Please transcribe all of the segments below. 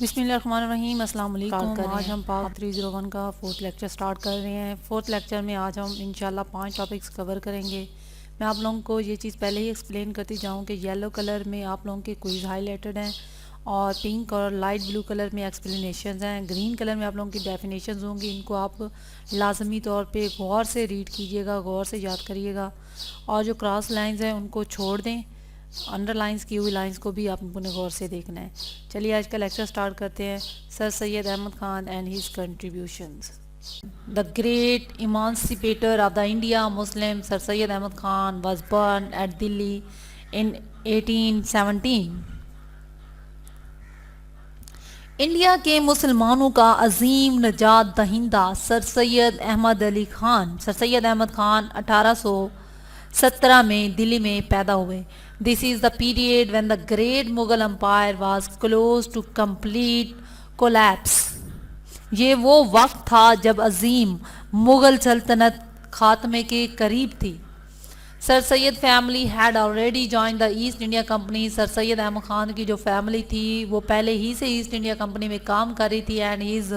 بسم اللہ الرحمن الرحیم. السلام علیکم. آج ہم پاک 301 کا 4th لیکچر سٹارٹ کر رہے ہیں. 4th لیکچر میں آج ہم انشاءاللہ 5 ٹاپکس کور کریں گے. میں آپ لوگوں کو یہ چیز پہلے ہی ایکسپلین کرتی جاؤں کہ یلو کلر میں آپ لوگوں کے کوئز ہائی لائٹڈ ہیں اور پنک اور لائٹ بلو کلر میں ایکسپلینیشنز ہیں. گرین کلر میں آپ لوگوں کی ڈیفینیشنز ہوں گی. ان کو آپ لازمی طور پہ غور سے ریڈ کیجئے گا, غور سے یاد کریے گا, اور جو کراس لائنز ہیں ان کو چھوڑ دیں. انڈر لائنز کی ہوئی لائنز کو بھی آپ نے غور سے دیکھنا ہے. چلیے آج کا لیکچر سٹارٹ کرتے ہیں. Sir Syed Ahmad Khan and his contributions. The great emancipator of the India Muslim Sir Syed Ahmad Khan was born at Delhi in 1817. India کے مسلمانوں کا عظیم نجات دہندہ سر سید احمد علی خان سر سید احمد خان 1817 میں دلی میں پیدا ہوئے. This is the period when the great Mughal empire was close to complete collapse. یہ وہ وقت تھا جب عظیم مغل سلطنت خاتمے کے قریب تھی. Sir Syed family head already join the East India Company. Sir Syed Ahmad Khan کی جو فیملی تھی وہ پہلے ہی سے ایسٹ انڈیا کمپنی میں کام کر رہی تھی. And has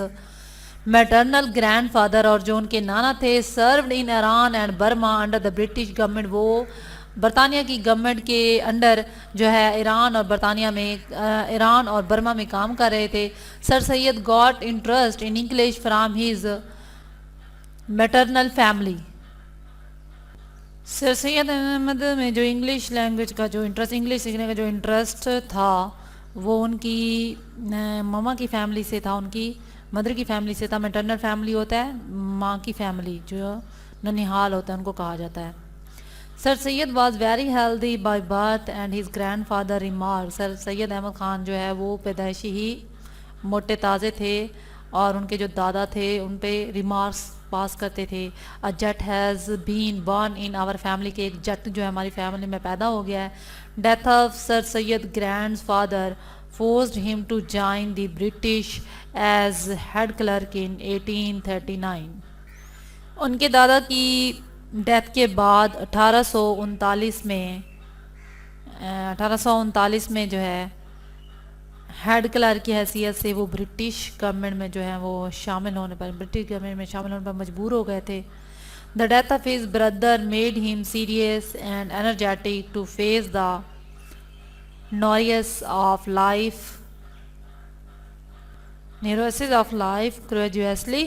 maternal grand father, اور جو ان کے نانا تھے, served in Iran and Burma under the British government. وہ برطانیہ کی گورنمنٹ کے انڈر جو ہے ایران اور برما میں کام کر رہے تھے. Sir Syed got interest in English from his maternal family. Sir Syed Ahmad میں جو انگلش لینگویج کا جو انٹرسٹ, انگلش سیکھنے کا جو انٹرسٹ تھا وہ ان کی ماما کی فیملی سے تھا, ان کی مدر کی فیملی سے تھا. میٹرنل فیملی ہوتا ہے ماں کی فیملی, جو ننیحال ہوتا ہے ان کو کہا جاتا ہے. Sir Syed was very healthy by birth and his grandfather remark. Sir Syed Ahmad Khan جو ہے وہ پیدائشی ہی موٹے تازے تھے اور ان کے جو دادا تھے ان پہ ریمارکس پاس کرتے تھے. A jet has been born in our family, کہ ایک جٹ جو ہے ہماری فیملی میں پیدا ہو گیا ہے. Death of Sir Syed grandfather forced him to join the British as head clerk in 1839. ان کے دادا کی ڈیتھ کے بعد 1839 میں جو ہے ہیڈ کلرک کی حیثیت سے وہ برٹش گورنمنٹ میں جو ہے وہ برٹش گورنمنٹ میں شامل ہونے پر مجبور ہو گئے تھے. The death of his brother made him serious and energetic to face the neuritis of life courageously.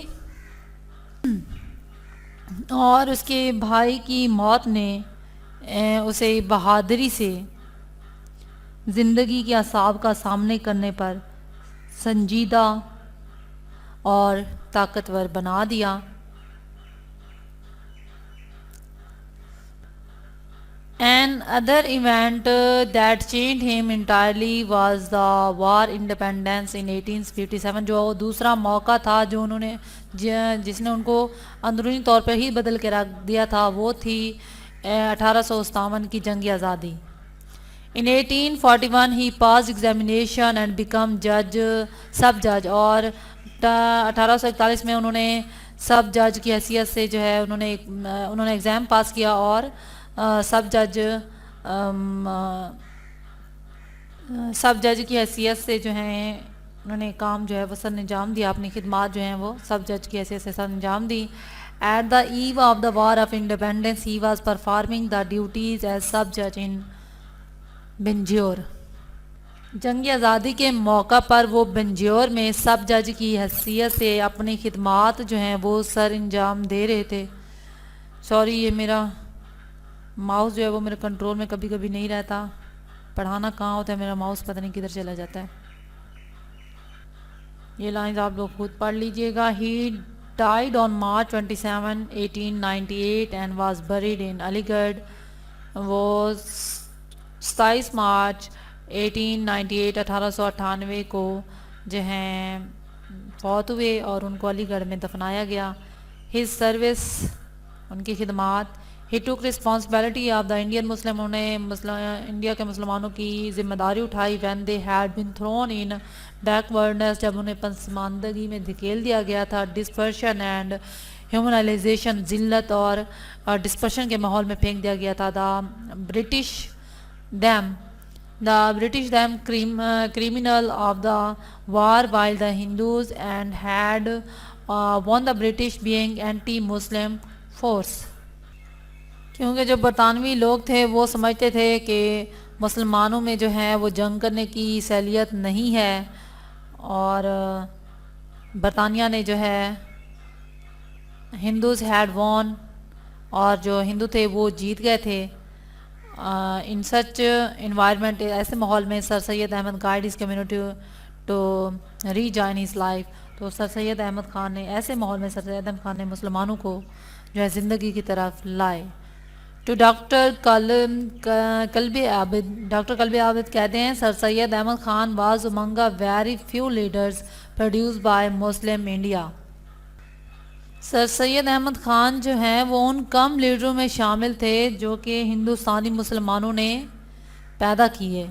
اور اس کے بھائی کی موت نے اسے بہادری سے زندگی کے اعصاب کا سامنے کرنے پر سنجیدہ اور طاقتور بنا دیا. An other event that changed him entirely was the war independence in 1857. جو دوسرا موقع تھا جو انہوں نے جس نے ان کو اندرونی طور پر ہی بدل کے رکھ دیا تھا وہ تھی 1857 کی جنگ آزادی. In 1841 he passed examination and become sub judge. اور 1841 میں انہوں نے سب جج کی حیثیت سے جو ہے انہوں نے ایگزام پاس کیا اور سب جج کی حیثیت سے جو ہیں انہوں نے کام جو ہے وہ سر انجام دیا, اپنی خدمات جو ہیں وہ سب جج کی حیثیت سے سر انجام دی. At the eve of the war of independence he was performing the duties as sub judge in بنجور. جنگ آزادی کے موقع پر وہ بنجور میں سب جج کی حیثیت سے اپنی خدمات جو ہیں وہ سر انجام دے رہے تھے. سوری, یہ میرا ماؤس جو ہے وہ میرے کنٹرول میں کبھی کبھی نہیں رہتا. پڑھانا کہاں ہوتا ہے میرا ماؤس پتہ نہیں کدھر چلا جاتا ہے. یہ لائنز آپ لوگ خود پڑھ لیجئے گا. He died on March 27, 1898 and was buried in علی گڑھ. وہ 27 مارچ 1898 کو جو ہیں فوت ہوئے اور ان کو علی گڑھ میں دفنایا گیا. His service, ان کی خدمات. He took responsibility of the Indian Muslim. انہوں نے انڈیا کے مسلمانوں کی ذمہ داری اٹھائی. When they had been thrown in backwardness, جب انہیں پسماندگی میں دھکیل دیا گیا تھا. Dispersion and humiliation, ذلت اور ڈسپرشن کے ماحول میں پھینک دیا گیا تھا. The British them The British them criminal of the war, while the Hindus and had won, the British being anti-Muslim force. کیونکہ جو برطانوی لوگ تھے وہ سمجھتے تھے کہ مسلمانوں میں جو ہے وہ جنگ کرنے کی صلاحیت نہیں ہے، اور برطانیہ نے جو ہے ہندوز ہیڈ وون، اور جو ہندو تھے وہ جیت گئے تھے. ان سچ انوائرمنٹ، ایسے ماحول میں سر سید احمد گائیڈ اس community to rejoin his life. تو سر سید احمد خان نے ایسے ماحول میں سر سید احمد خان نے مسلمانوں کو جو ہے زندگی کی طرف لائے. ٹو ڈاکٹر قلبی عابد، ڈاکٹر قلبی عابد کہتے ہیں sir Syed Ahmad Khan was among a very few leaders produce by Muslim India. Sir Syed Ahmad Khan جو ہیں وہ ان کم لیڈروں میں شامل تھے جو کہ ہندوستانی مسلمانوں نے پیدا کیے.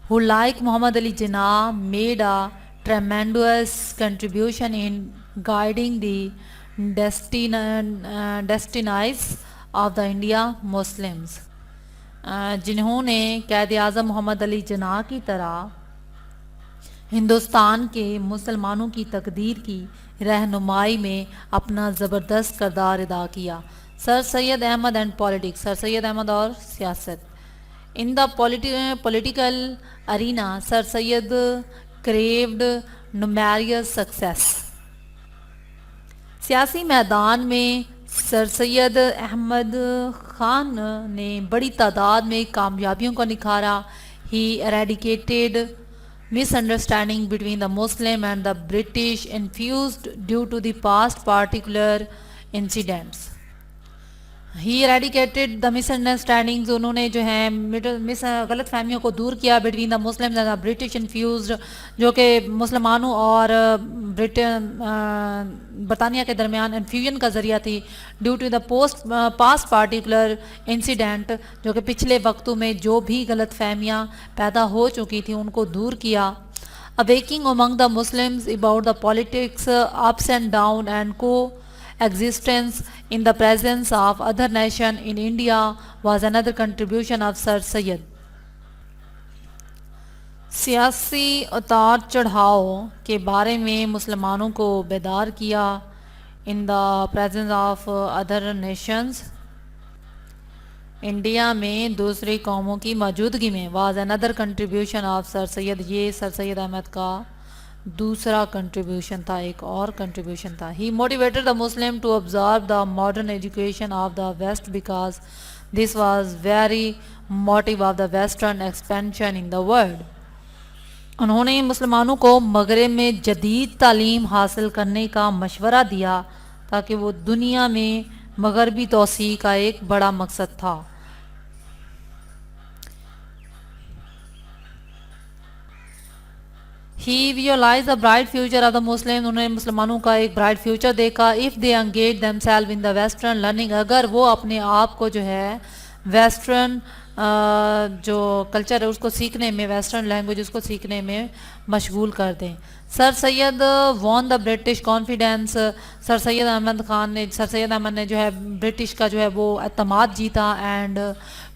who like Muhammad Ali Jinnah made a tremendous contribution in guiding the destinies of the India Muslims. جنہوں نے قائد اعظم محمد علی جناح کی طرح ہندوستان کے مسلمانوں کی تقدیر کی رہنمائی میں اپنا زبردست کردار ادا کیا. Sir Syed Ahmad and politics, sir Syed Ahmad اور سیاست. In the political arena sir Syed carved numerous success. سیاسی میدان میں سر سید احمد خان نے بڑی تعداد میں کامیابیوں کو نکھارا. He eradicated misunderstanding between the Muslim and the British infused due to the past particular incidents. He eradicated the misunderstandings، انہوں نے جو ہے غلط فہمیوں کو دور کیا between the Muslims and the British infused، جو کہ مسلمانوں اور برطانیہ کے درمیان انفیوژن کا ذریعہ تھی. Due to the past particular incident, جو کہ پچھلے وقتوں میں جو بھی غلط فہمیاں پیدا ہو چکی تھیں ان کو دور کیا. Awakening among the Muslims about the politics ups and down and co-existence in the presence of other nation in India was another contribution of Sir Syed. سیاسی اتار چڑھاؤ کے بارے میں مسلمانوں کو بیدار کیا. In the presence of other nations, India میں دوسری قوموں کی موجودگی میں، was another contribution of sir Syed, یہ سر سید احمد کا دوسرا کنٹریبیوشن تھا، ایک اور کنٹریبیوشن تھا. He motivated the Muslim to observe the modern education of the west because this was very motive of the western expansion in the world. انہوں نے مسلمانوں کو مغرب میں جدید تعلیم حاصل کرنے کا مشورہ دیا تاکہ وہ دنیا میں مغربی توسیع کا ایک بڑا مقصد تھا. He visualized the bright future of the Muslims، انہوں نے مسلمانوں کا ایک برائٹ فیوچر دیکھا. if they engage themselves in the western learning، اگر وہ اپنے آپ کو جو ہے ویسٹرن جو کلچر ہے اس کو سیکھنے میں، ویسٹرن لینگویج اس کو سیکھنے میں مشغول کر دیں. سر سید وان دا برٹش کانفیڈینس، سر سید احمد نے جو ہے برٹش کا جو ہے وہ اعتماد جیتا. And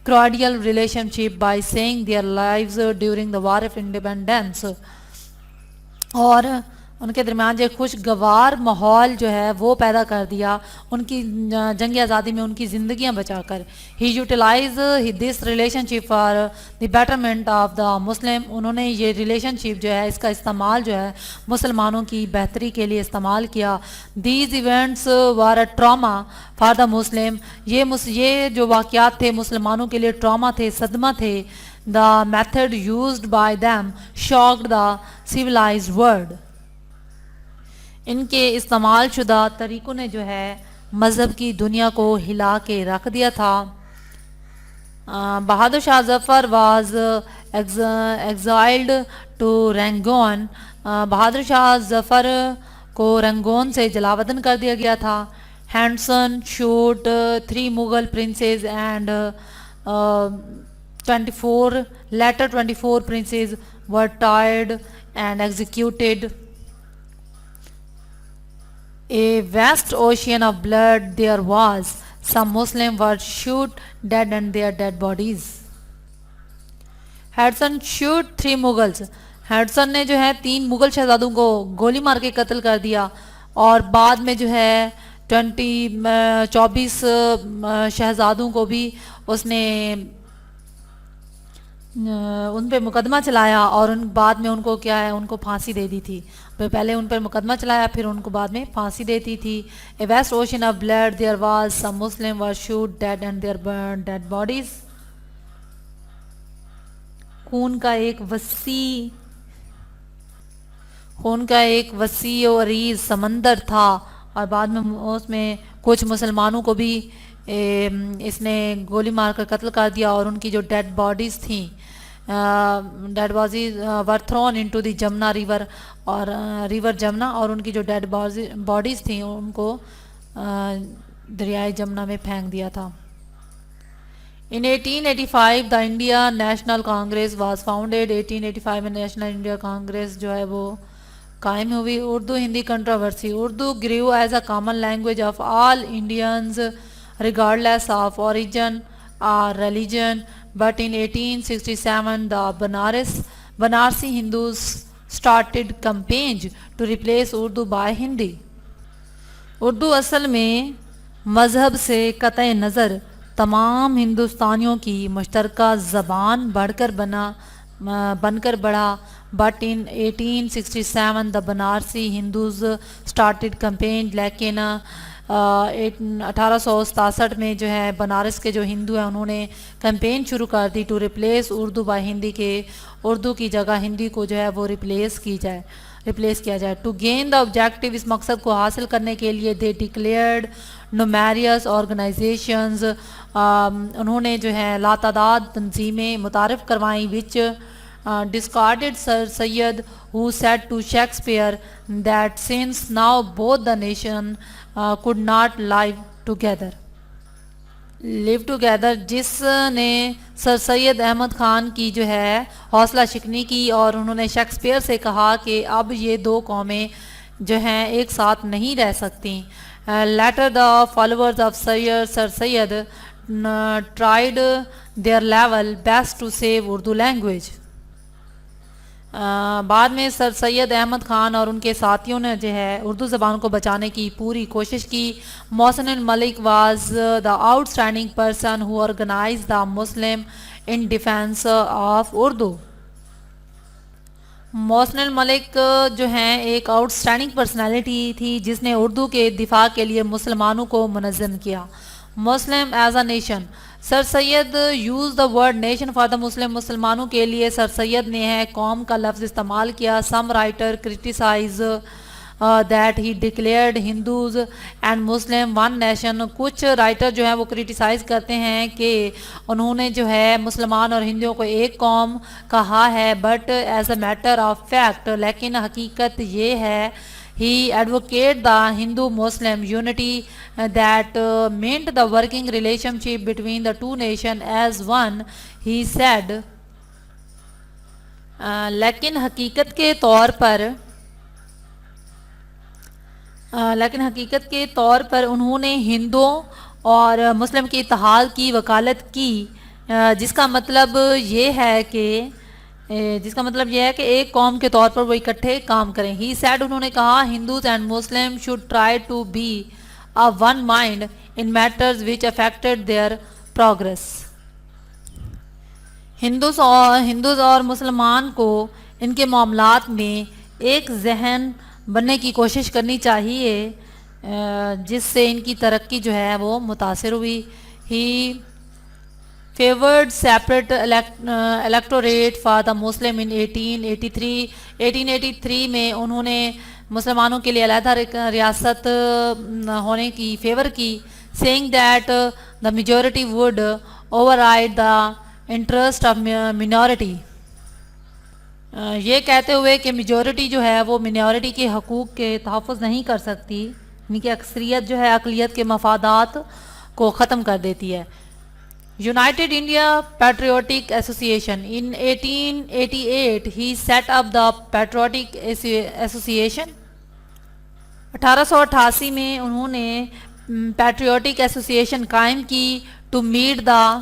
cordial relationship by seeing their lives during the war of independence, اور ان کے درمیان جو خوشگوار ماحول جو ہے وہ پیدا کر دیا ان کی جنگ آزادی میں ان کی زندگیاں بچا کر. He utilize this relationship for the betterment of the Muslim, انہوں نے یہ ریلیشن شپ جو ہے اس کا استعمال جو ہے مسلمانوں کی بہتری کے لیے استعمال کیا. These events were a trauma for the Muslim, یہ جو واقعات تھے مسلمانوں کے لیے ٹراما تھے، صدمہ تھے. The method used by them shocked the civilised world, ان کے استعمال شدہ طریقوں نے جو ہے مذہب کی دنیا کو ہلا کے رکھ دیا تھا. Bahadur Shah Zafar was exiled to Rangoon, Bahadur Shah Zafar کو رنگون سے جلا وطن کر دیا گیا تھا. Hodson shot 3 Mughal princes and 24 princes were tried and executed. A vast ocean of blood there was. Some Muslims were shot dead and their dead bodies. Hodson shot 3 Mughals, Hodson نے جو ہے 3 مغل شہزادوں کو گولی مار کے قتل کر دیا، اور بعد میں جو ہے 24 شہزادوں کو بھی اس نے ان پہ مقدمہ چلایا، اور بعد میں ان کو کیا ہے، ان کو پھانسی دے دی تھی۔ پہلے ان پر مقدمہ چلایا، پھر ان کو بعد میں پھانسی دیتی تھی۔ A vast ocean of blood there was, some Muslim were shot dead and their burned dead bodies. خون کا ایک وسیع و عریض سمندر تھا، اور بعد میں اس میں کچھ مسلمانوں کو بھی اس نے گولی مار کر قتل کر دیا، اور ان کی جو ڈیڈ باڈیز تھیں، dead bodies were thrown into the Jamuna river, اور ریور جمنا، اور ان کی جو ڈیڈ باڈیز تھیں ان کو دریائے جمنا میں پھینک دیا تھا۔ In 1885 the India National Congress was founded. 1885 میں نیشنل انڈیا کانگریس جو ہے وہ قائم ہوئی۔ Urdu Hindi controversy. Urdu grew as a common language of all Indians regardless of origin or religion, but in 1867 the Banarsi Hindus started campaigns to replace Urdu by Hindi. Urdu اصل میں مذہب سے قطع نظر تمام ہندوستانیوں کی مشترکہ زبان بن کر بڑھا، but in 1867 the Banarasi Hindus started campaign, لیکن 1867 میں جو ہے بنارس کے جو ہندو ہیں انہوں نے کمپین شروع کر دی to replace Urdu by Hindi, کے اردو کی جگہ ہندی کو جو ہے وہ ریپلیس کیا جائے۔ ٹو گین دا آبجیکٹیو، اس مقصد کو حاصل کرنے کے لیے دے ڈکلیئرڈ نومیریس آرگنائزیشنز، انہوں نے جو ہے لاتعداد تنظیمیں متعارف کروائیں، وچ discarded Sir Syed who said to Shakespeare that since now both the nation could not live together. جس نے سر سید احمد خان کی جو ہے حوصلہ شکنی کی، اور انہوں نے شیکسپیئر سے کہا کہ اب یہ دو قومیں جو ہیں ایک ساتھ نہیں رہ سکتی۔ Later the followers of Sir Syed tried their level best to save Urdu language. بعد میں سر سید احمد خان اور ان کے ساتھیوں نے جو ہے اردو زبان کو بچانے کی پوری کوشش کی۔ Mohsin ul Mulk was the outstanding person who organize the Muslim in defence of Urdu. Mohsin ul Mulk جو ہیں ایک آؤٹ اسٹینڈنگ پرسنالٹی تھی جس نے اردو کے دفاع کے لیے مسلمانوں کو منظم کیا۔ Muslim as a nation, sir Syed use the word nation for the Muslim, مسلمانوں کے لیے سر سید نے ہے قوم کا لفظ استعمال کیا۔ Some writer criticise that he declared Hindus and Muslim one nation, کچھ رائٹر جو ہیں وہ کرٹیسائز کرتے ہیں کہ انہوں نے جو ہے مسلمان اور ہندوؤں کو ایک قوم کہا ہے، but as a matter of fact, لیکن حقیقت یہ ہے he advocated the Hindu-Muslim unity that meant the working relationship between the two nations as one. He said لیکن حقیقت کے طور پر انہوں نے ہندوؤں اور مسلم کے اتحاد کی وکالت کی، جس کا مطلب یہ ہے کہ ایک قوم کے طور پر وہ اکٹھے کام کریں۔ ہی سیڈ، انہوں نے کہا، Hindus and Muslim should try to be a one mind in matters which affected their progress. Hindus اور مسلمان کو ان کے معاملات میں ایک ذہن بننے کی کوشش کرنی چاہیے جس سے ان کی ترقی جو ہے وہ متاثر ہوئی۔ ہی favored separate electorate for the Muslim in 1883. 1883 میں انہوں نے مسلمانوں کے لیے علیحدہ ریاست ہونے کی فیور کی، saying that the majority would override the interest of minority. یہ کہتے ہوئے کہ میجورٹی جو ہے وہ منورٹی کے حقوق کے تحفظ نہیں کر سکتی، یعنی کہ اکثریت جو ہے اقلیت کے مفادات کو ختم کر دیتی ہے۔ United India Patriotic Association. In 1888 he set up the Patriotic Association. 1888 میں انہوں نے پیٹریوٹک ایسوسیشن قائم کی to meet the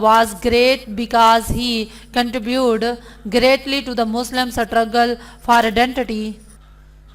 was great because he contributed greatly to the Muslim struggle for identity.